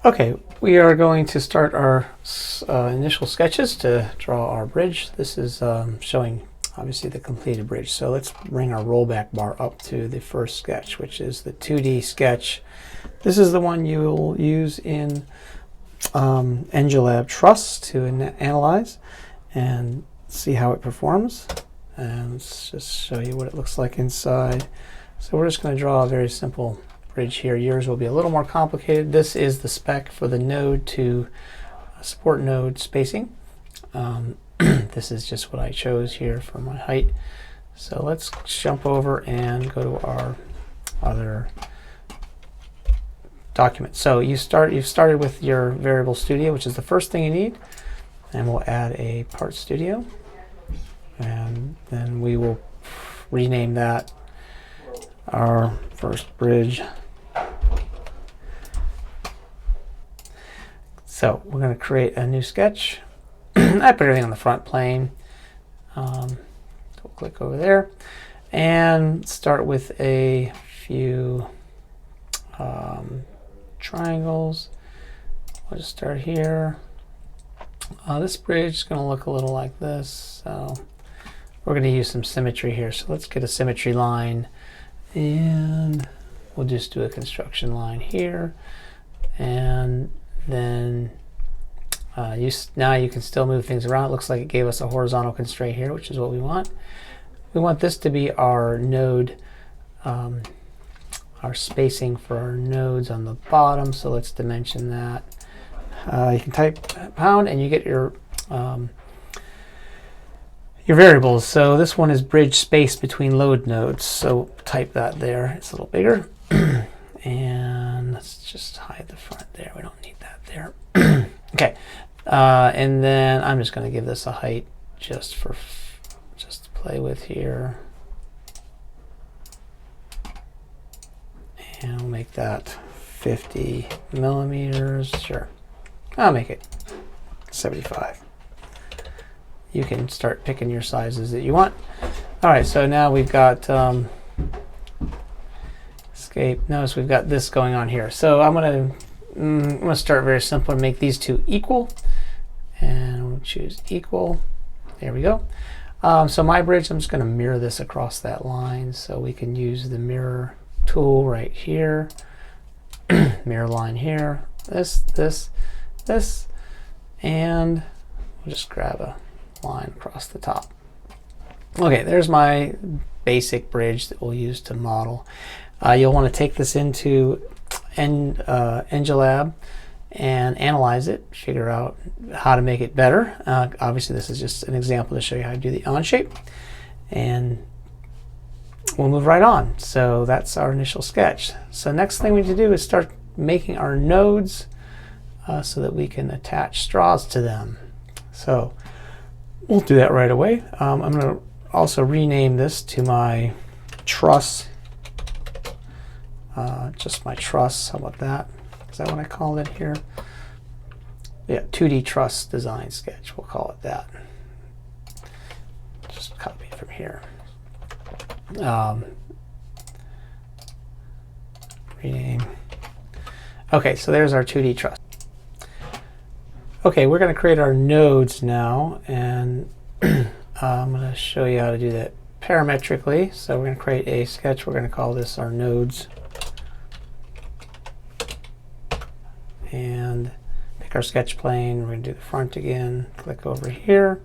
Okay, we are going to start our initial sketches to draw our bridge. This is showing obviously the completed bridge. So let's bring our rollback bar up to the first sketch, which is the 2D sketch. This is the one you'll use in Engilab Truss to analyze and see how it performs. And let's just show you what it looks like inside. So we're just going to draw a very simple bridge here. Yours will be a little more complicated. This is the spec for the node to support node spacing. This is just what I chose here for my height. So let's jump over and go to our other document. So you've started with your variable studio, which is the first thing you need, and we'll add a part studio, and then we will rename that our first bridge. So we're going to create a new sketch. I put everything on the front plane. We'll click over there and start with a few triangles. We'll just start here. This bridge is going to look a little like this. So we're going to use some symmetry here. So let's get a symmetry line, and we'll just do a construction line here. And then now you can still move things around. It looks like it gave us a horizontal constraint here, which is what we want. We want this to be our node, our spacing for our nodes on the bottom. So let's dimension that. You can type pound and you get your variables. So this one is bridge space between load nodes. So type that there. It's a little bigger. And let's just hide the front there. We don't need that there. Okay, and then I'm just going to give this a height just to play with here, and we'll make that 50 millimeters. Sure, I'll make it 75. You can start picking your sizes that you want. All right, so now we've got escape. Notice we've got this going on here. So I'm going to start very simple and make these two equal, and we'll choose equal. There we go. So my bridge, I'm just going to mirror this across that line, so we can use the mirror tool right here. Mirror line here, this, and we'll just grab a line across the top. Okay, there's my basic bridge that we'll use to model. You'll want to take this into Engilab and analyze it, figure out how to make it better. Obviously, this is just an example to show you how to do the on shape, and we'll move right on. So that's our initial sketch. So next thing we need to do is start making our nodes so that we can attach straws to them. So we'll do that right away. I'm going to also rename this to my truss. Just my truss. How about that? Is that what I called it here? Yeah, 2D truss design sketch. We'll call it that. Just copy it from here. Rename. Okay, so there's our 2D truss. Okay, we're going to create our nodes now, and I'm going to show you how to do that parametrically. So we're going to create a sketch. We're going to call this our nodes. And pick our sketch plane. We're going to do the front again. Click over here.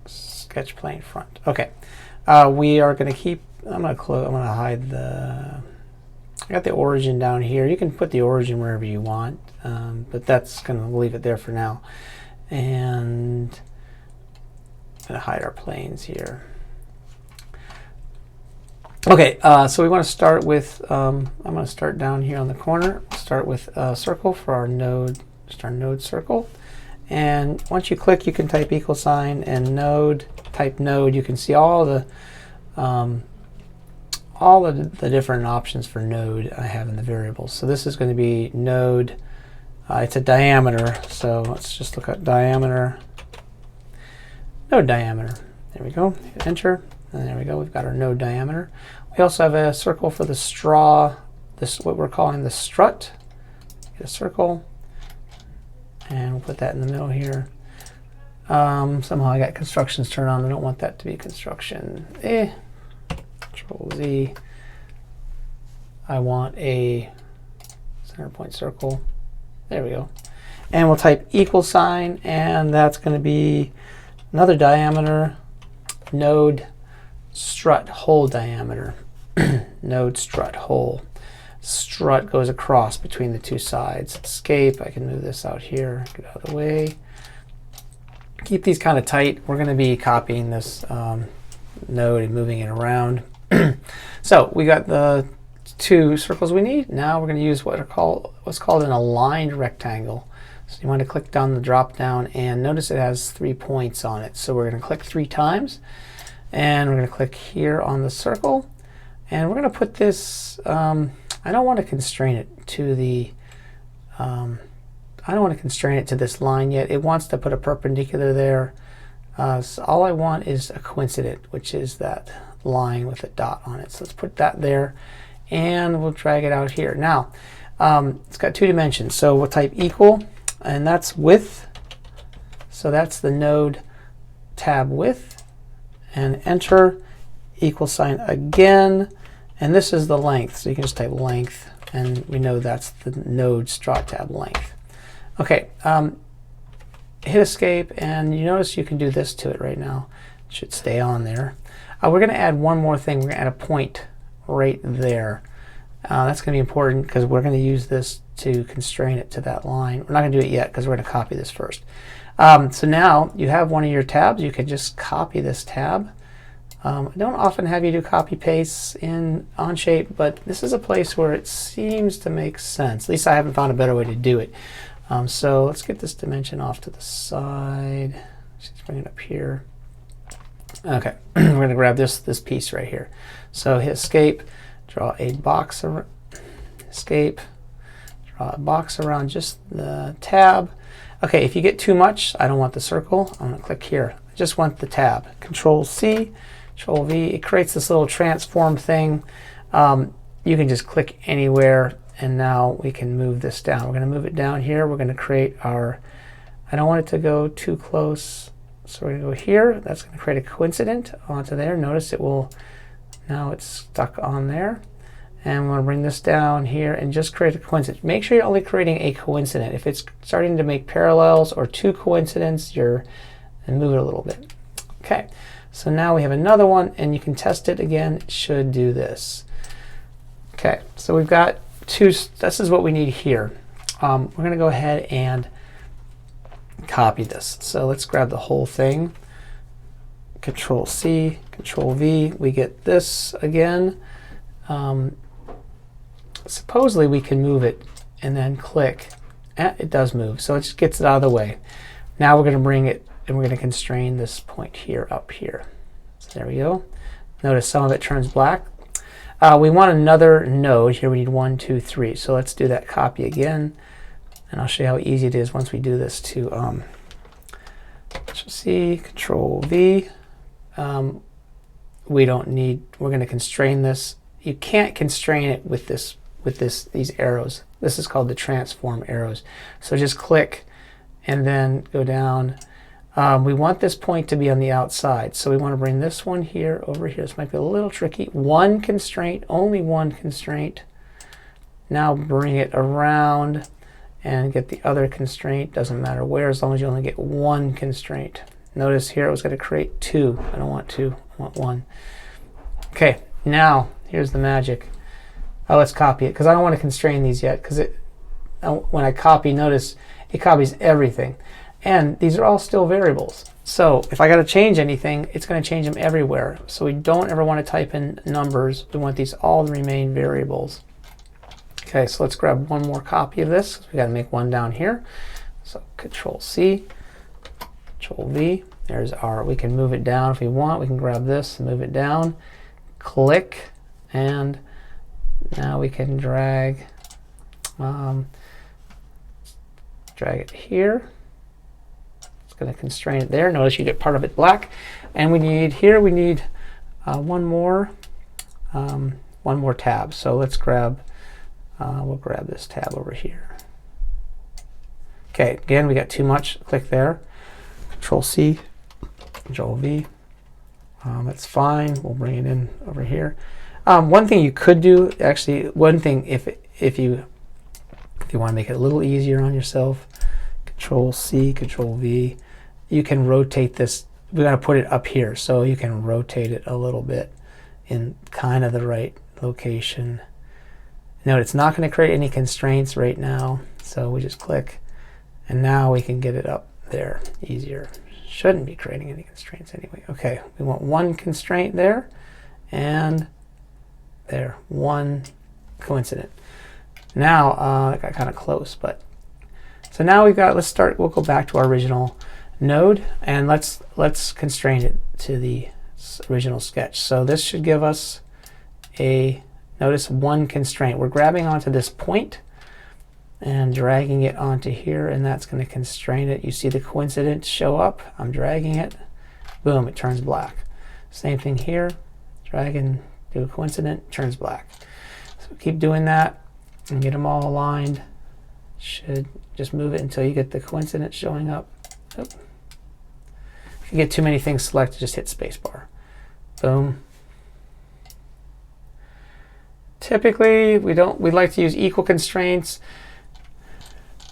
Sketch plane front. Okay. We are going to keep. I'm going to hide the. I got the origin down here. You can put the origin wherever you want, but that's going to leave it there for now. And I'm going to hide our planes here. Okay, so we want to start with, I'm going to start down here on the corner, start with a circle for our node, just our node circle. And once you click, you can type equal sign and node, type node. You can see all the different options for node I have in the variables. So this is going to be node, it's a diameter. So let's just look at diameter, node diameter. There we go, hit enter. And there we go, we've got our node diameter. We also have a circle for the straw, this what we're calling the strut. get a circle, and we'll put that in the middle here. Somehow I got constructions turned on. I don't want that to be construction. Control Z. I want a center point circle. There we go. And we'll type equal sign, and that's going to be another diameter, node strut hole diameter. Node strut hole. Strut goes across between the two sides. Escape. I can move this out here, get out of the way. Keep these kind of tight. We're going to be copying this node and moving it around. So we got the two circles we need. Now we're going to use what's called an aligned rectangle. So you want to click down the drop down, and notice it has 3 points on it. So we're going to click 3 times, and we're going to click here on the circle, and we're going to put this. I don't want to constrain it to the. I don't want to constrain it to this line yet. It wants to put a perpendicular there. So all I want is a coincident, which is that line with a dot on it. So let's put that there, and we'll drag it out here. Now, it's got 2 dimensions, so we'll type equal, and that's width. So that's the node tab width, and enter, equal sign again, and this is the length. So you can just type length, and we know that's the node strut tab length. Okay, hit escape, and you notice you can do this to it right now. It should stay on there. We're going to add one more thing. We're going to add a point right there. That's going to be important because we're going to use this to constrain it to that line. We're not going to do it yet because we're going to copy this first. So now you have one of your tabs. You can just copy this tab. I don't often have you do copy paste in Onshape, but this is a place where it seems to make sense. At least I haven't found a better way to do it. So let's get this dimension off to the side. Let's bring it up here. Okay, we're going to grab this piece right here. So hit escape, draw a box around, escape, draw a box around just the tab. Okay, if you get too much, I don't want the circle. I'm going to click here. I just want the tab. Control C, Control V. It creates this little transform thing. You can just click anywhere, and now we can move this down. We're going to move it down here. We're going to create our, I don't want it to go too close, so we're going to go here. That's going to create a coincident onto there. Notice it will, now it's stuck on there. And we're going to bring this down here and just create a coincident. Make sure you're only creating a coincident. If it's starting to make parallels or 2 coincidents, and move it a little bit. Okay, so now we have another one, and you can test it again. It should do this. Okay, so we've got 2, this is what we need here. We're going to go ahead and copy this. So let's grab the whole thing. Control C, Control V. We get this again. Supposedly we can move it and then click. It does move, so it just gets it out of the way. Now we're going to bring it, and we're going to constrain this point here up here. So there we go. Notice some of it turns black. We want another node here. We need 1, 2, 3. So let's do that copy again, and I'll show you how easy it is once we do this to C, Control V. We don't need, we're going to constrain this. You can't constrain it with these arrows. This is called the transform arrows. So just click and then go down. We want this point to be on the outside, so we want to bring this one here over here. This might be a little tricky. 1 constraint, only 1 constraint. Now bring it around and get the other constraint. Doesn't matter where, as long as you only get 1 constraint. Notice here it was going to create 2. I don't want 2, I want 1. Okay, now here's the magic. Let's copy it, because I don't want to constrain these yet, because when I copy, notice it copies everything. And these are all still variables. So if I got to change anything, it's going to change them everywhere. So we don't ever want to type in numbers. We want these all to remain variables. Okay, so let's grab one more copy of this. We got to make one down here. So Control C, Control V. There's our, we can move it down if we want. We can grab this and move it down. Click, and now we can drag it here. Going to constrain it there. Notice you get part of it black, and we need here. We need one more tab. So let's grab. We'll grab this tab over here. Okay, again, we got too much. Click there. Control C, Control V. That's fine. We'll bring it in over here. One thing you could do, actually, one thing if you want to make it a little easier on yourself, Control C, Control V, you can rotate this. We're going to put it up here, so you can rotate it a little bit in kind of the right location. Note it's not going to create any constraints right now, so we just click, and now we can get it up there easier. Shouldn't be creating any constraints anyway. Okay, we want one constraint there, and there, one coincident. Now, it got kind of close, but so now we've got, we'll go back to our original node, and let's constrain it to the original sketch. So this should give us notice one constraint. We're grabbing onto this point and dragging it onto here, and that's going to constrain it. You see the coincidence show up. I'm dragging it. Boom, it turns black. Same thing here. Drag and do a coincident, turns black. So keep doing that and get them all aligned. Should just move it until you get the coincidence showing up. Oop. If you get too many things selected, just hit spacebar. Boom. Typically, we like to use equal constraints.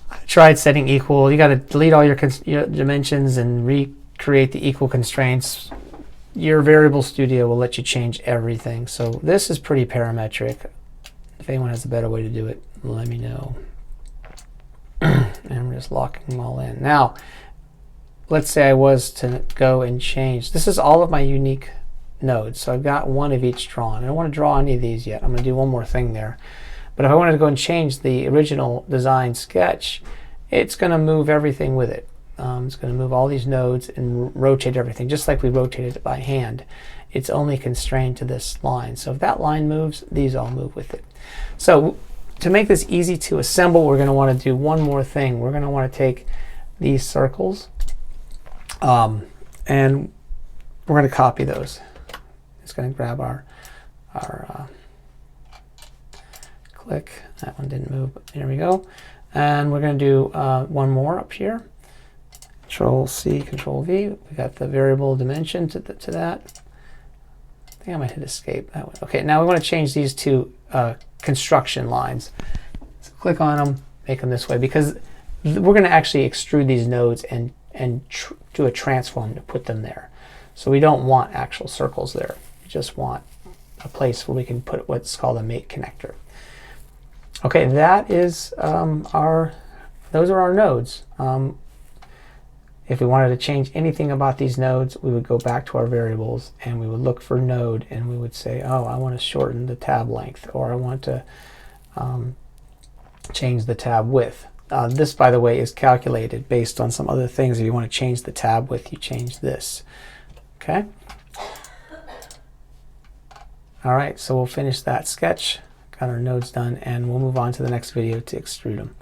I tried setting equal. You got to delete all your dimensions and recreate the equal constraints. Your Variable Studio will let you change everything. So this is pretty parametric. If anyone has a better way to do it, let me know. And we're just locking them all in. Now, let's say I was to go and change. This is all of my unique nodes. So I've got one of each drawn. I don't want to draw any of these yet. I'm going to do one more thing there. But if I wanted to go and change the original design sketch, it's going to move everything with it. It's going to move all these nodes and rotate everything, just like we rotated it by hand. It's only constrained to this line. So if that line moves, these all move with it. So to make this easy to assemble, we're going to want to do one more thing. We're going to want to take these circles and we're going to copy those. It's going to grab our click. That one didn't move, but there we go. And we're going to do one more up here. Control C, Control V. We got the variable dimension to that. I think I might hit escape that way. Okay, now we want to change these to construction lines. So click on them, make them this way, because we're going to actually extrude these nodes and do a transform to put them there. So we don't want actual circles there. We just want a place where we can put what's called a mate connector. Okay, that is those are our nodes. If we wanted to change anything about these nodes, we would go back to our variables and we would look for node and we would say, oh, I want to shorten the tab length, or I want to change the tab width. This, by the way, is calculated based on some other things. If you want to change the tab width, you change this. Okay? All right, so we'll finish that sketch. Got our nodes done, and we'll move on to the next video to extrude them.